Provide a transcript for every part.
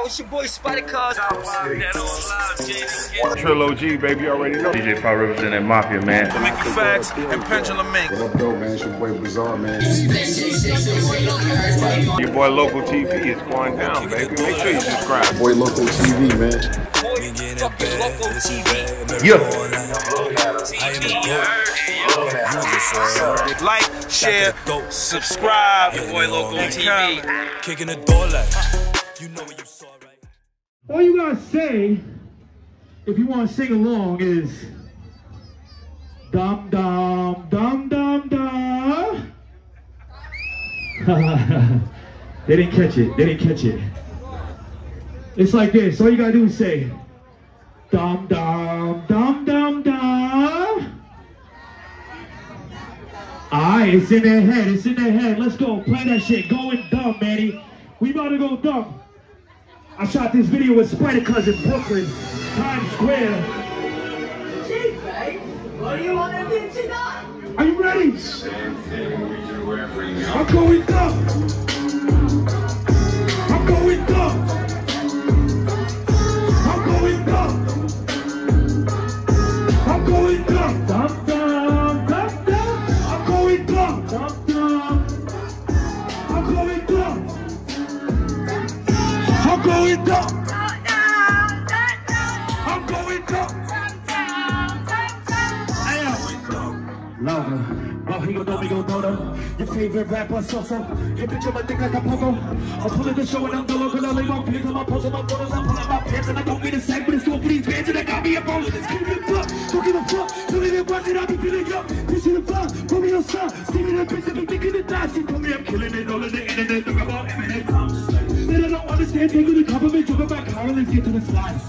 It's your boy Spider Cuz. Trillo G, baby, you already know. DJ Power representing that Mafia, man. The Mickey Facts and Pendulum Mink. What up, though, man? It's your boy Bizarre, man. YaBoiLoCoTV is going down, baby. Make sure you subscribe. YaBoiLoCoTV, man. Yeah. Like, share, subscribe. YaBoiLoCoTV. Kicking the door like, you know what you saw, right? All you gotta say, if you want to sing along, is dum dum dum dum dum. They didn't catch it. They didn't catch it. It's like this. All you gotta do is say dum dum dum dum dum. Alright, it's in their head. It's in their head. Let's go. Play that shit. Going dumb, Manny. We about to go dumb. I shot this video with Spider Cuz in Brooklyn, Times Square. Gee, babe, what do you want to do tonight? Are you ready? I'm going dumb. I'm going dumb. I'm going dumb. I'm going dumb. Dum dum dum dum. I'm going dumb. Dum dum. I'm going dumb. I'm going dumb. I'm going dumb. I am louder. Oh, he gon' know me, gon' know them. Your favorite rapper, so. Your picture my dick like a pogo. I'm pulling the show and I'm dolo. Cause I lay my pants and I'm posting my photos. I'm pulling my pants and I don't mean to sag, but it's doing for these bands and I got me a bone. It's keeping it fuck. Don't give a fuck. Don't even watch it. I be feeling young. Pitching the fuck. Put me on sun. See me the bitch and be thinking the die. She told me I'm killing it all on the internet. Look about Eminem. Said I don't understand, taking the compliment, jumping back, how let's get to the slide.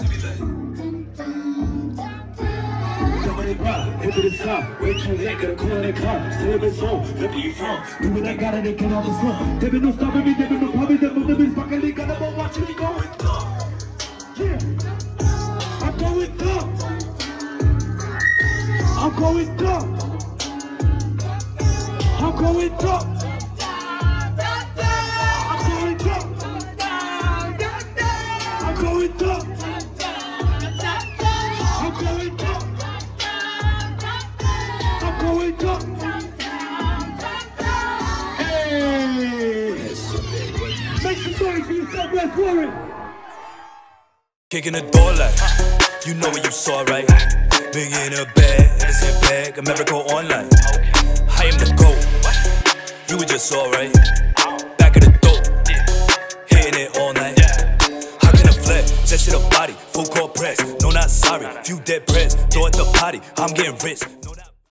Jumping it rock, hit to the top, wait till they get a call in the car, stay in the zone, where you from? Do what I got and they get off the floor. They been no stopping me, they been no popping, they been no bitch fucking, they got them all watching me going dumb. Yeah, I'm going dumb. I'm going dumb. I'm going dumb. I'm going dumb. I'm going dumb. I'm going dumb. Hey! Make some noise for yourself, West Warwick. Kicking the door like, you know what you saw, right? Big in a bag, innocent bag, America online. I am the GOAT. You were just alright. Back of the dope, hitting it all night. How can I flex? Just hit a body, full court press. No, not sorry. Few dead press, throw at the potty. I'm getting rich.